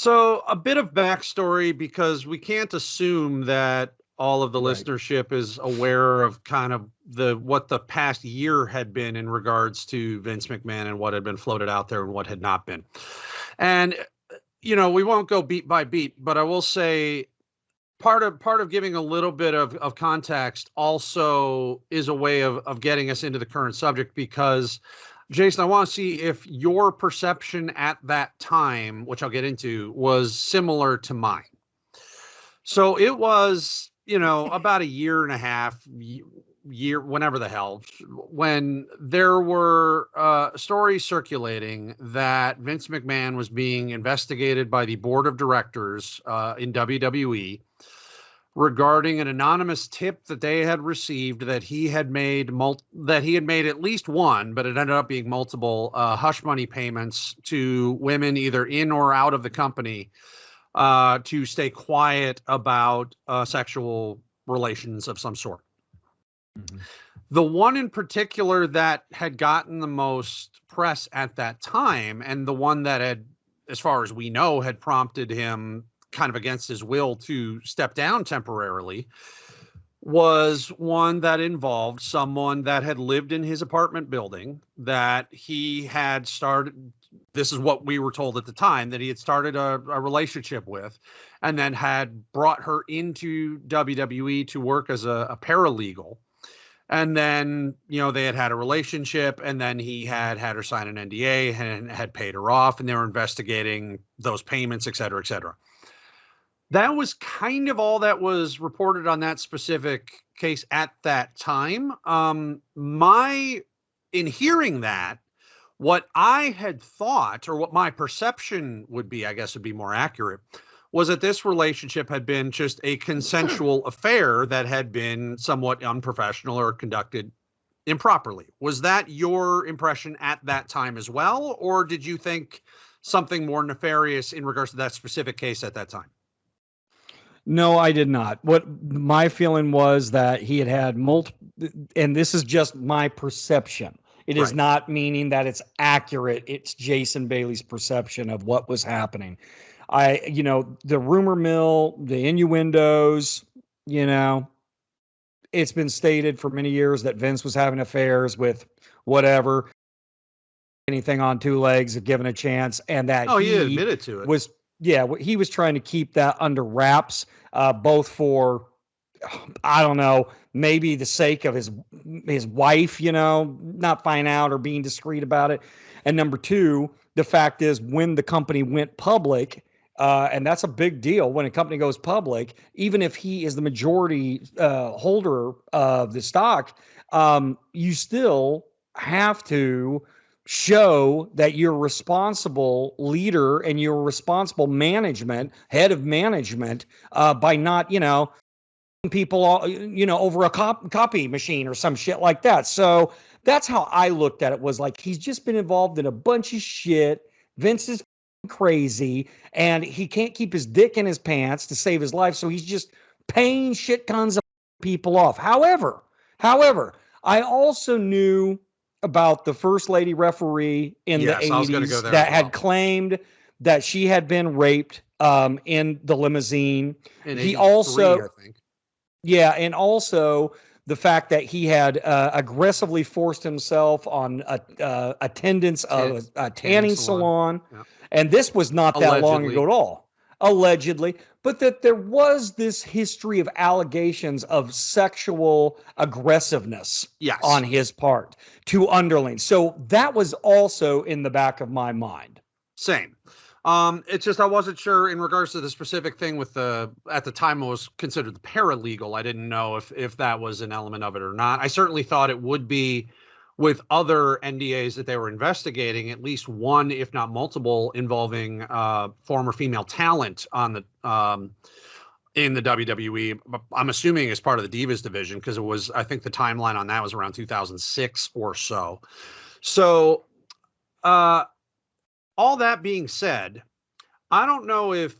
So a bit of backstory, because we can't assume that all of the Right. listenership is aware of kind of what the past year had been in regards to Vince McMahon and what had been floated out there and what had not been. And we won't go beat by beat, but I will say part of giving a little bit of context also is a way of getting us into the current subject, because Jason, I want to see if your perception at that time, which I'll get into, was similar to mine. So it was, about a year and a half, year, whenever the hell, when there were stories circulating that Vince McMahon was being investigated by the board of directors in WWE regarding an anonymous tip that they had received that he had made at least one, but it ended up being multiple hush money payments to women either in or out of the company to stay quiet about sexual relations of some sort. Mhm. The one in particular that had gotten the most press at that time, and the one that had, as far as we know, had prompted him kind of against his will to step down temporarily, was one that involved someone that had lived in his apartment building that he had started. This is what we were told at the time, that he had started a relationship with, and then had brought her into WWE to work as a paralegal. And then, they had a relationship, and then he had her sign an NDA and had paid her off, and they were investigating those payments, et cetera, et cetera. That was kind of all that was reported on that specific case at that time. In hearing that, what I had thought, or what my perception would be, I guess would be more accurate, was that this relationship had been just a consensual affair that had been somewhat unprofessional or conducted improperly. Was that your impression at that time as well? Or did you think something more nefarious in regards to that specific case at that time? No, I did not. What my feeling was that he had multiple, and this is just my perception. It is Right. not meaning that it's accurate. It's Jason Bailey's perception of what was happening. The rumor mill, the innuendos, you know, it's been stated for many years that Vince was having affairs with whatever, anything on two legs, if given a chance, and that Oh, he he admitted to it. was, yeah, he was trying to keep that under wraps, both for, I don't know, maybe the sake of his wife, not finding out or being discreet about it. And number two, the fact is when the company went public, and that's a big deal when a company goes public, even if he is the majority holder of the stock, you still have to show that you're a responsible leader and you're a responsible head of management, by not, people, over a copy machine or some shit like that. So that's how I looked at it, was like, he's just been involved in a bunch of shit. Vince is crazy and he can't keep his dick in his pants to save his life. So he's just paying shit tons of people off. However, I also knew about the first lady referee in the Yes, I was going to go 80s there as that had well. claimed that she had been raped in the limousine. In He 83, also, I think. yeah, and also the fact that he had aggressively forced himself on attendance Tan- of a tanning tanning salon. salon. Yeah. And this was not that long ago Allegedly. at all, allegedly. But that there was this history of allegations of sexual aggressiveness on Yes. his part to underlings. So that was also in the back of my mind. Same. It's just I wasn't sure in regards to the specific thing with at the time it was considered the paralegal. I didn't know if that was an element of it or not. I certainly thought it would be with other NDAs that they were investigating, at least one, if not multiple, involving former female talent on the in the WWE. I'm assuming as part of the Divas division, because I think the timeline on that was around 2006 or so. So, uh, all that being said, I don't know if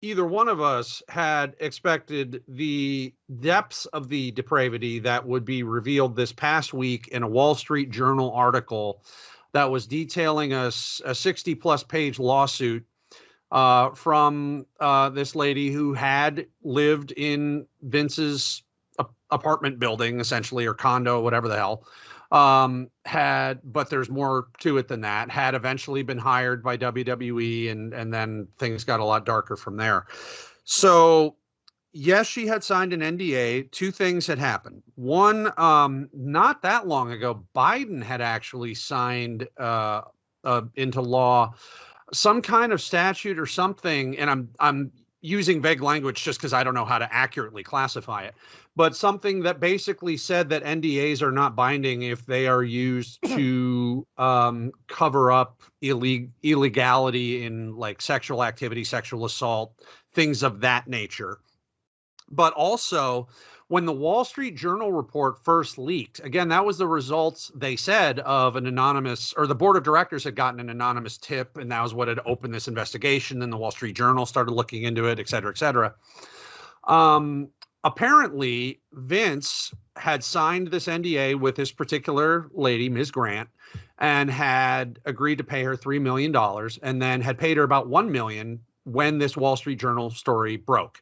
either one of us had expected the depths of the depravity that would be revealed this past week in a Wall Street Journal article that was detailing a 60 plus page lawsuit from this lady who had lived in Vince's apartment building, essentially, or condo, whatever the hell. But there's more to it than that, had eventually been hired by WWE, and then things got a lot darker from there. So yes, she had signed an NDA. Two things had happened. One, not that long ago, Biden had actually signed into law some kind of statute or something, and I'm using vague language just because I don't know how to accurately classify it, but something that basically said that NDAs are not binding if they are used to cover up illegality in like sexual activity, sexual assault, things of that nature. But also, when the Wall Street Journal report first leaked, again, that was the results, they said, of an anonymous, or the board of directors had gotten an anonymous tip, and that was what had opened this investigation. Then the Wall Street Journal started looking into it, et cetera, et cetera. Apparently, Vince had signed this NDA with this particular lady, Ms. Grant, and had agreed to pay her $3 million, and then had paid her about $1 million when this Wall Street Journal story broke.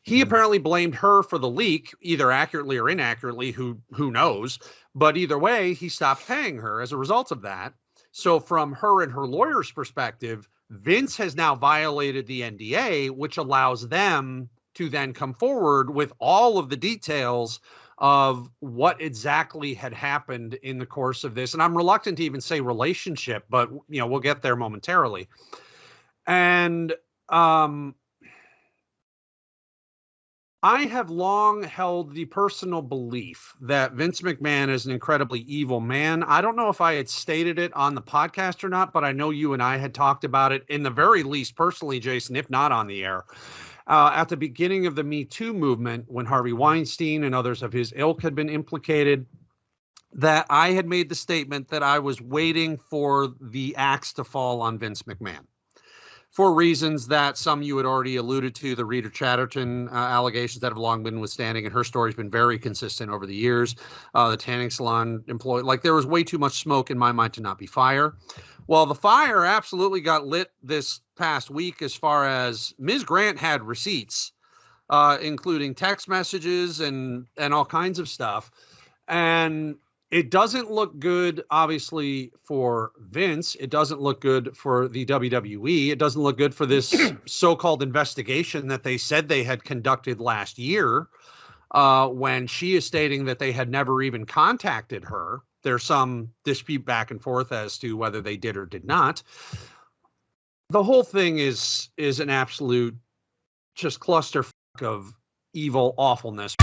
He apparently blamed her for the leak, either accurately or inaccurately, who knows. But either way, he stopped paying her as a result of that. So from her and her lawyer's perspective, Vince has now violated the NDA, which allows them to then come forward with all of the details of what exactly had happened in the course of this. And I'm reluctant to even say relationship, but we'll get there momentarily. And I have long held the personal belief that Vince McMahon is an incredibly evil man. I don't know if I had stated it on the podcast or not, but I know you and I had talked about it, in the very least personally, Jason, if not on the air. At the beginning of the Me Too movement, when Harvey Weinstein and others of his ilk had been implicated, that I had made the statement that I was waiting for the axe to fall on Vince McMahon, for reasons that some you had already alluded to, the Rita Chatterton allegations that have long been withstanding, and her story's been very consistent over the years. The tanning salon employee, like, there was way too much smoke in my mind to not be fire. Well, the fire absolutely got lit this past week, as far as Ms. Grant had receipts, including text messages and all kinds of stuff. And it doesn't look good, obviously, for Vince. It doesn't look good for the WWE. It doesn't look good for this so-called investigation that they said they had conducted last year, when she is stating that they had never even contacted her. There's some dispute back and forth as to whether they did or did not. The whole thing is an absolute just clusterfuck of evil awfulness.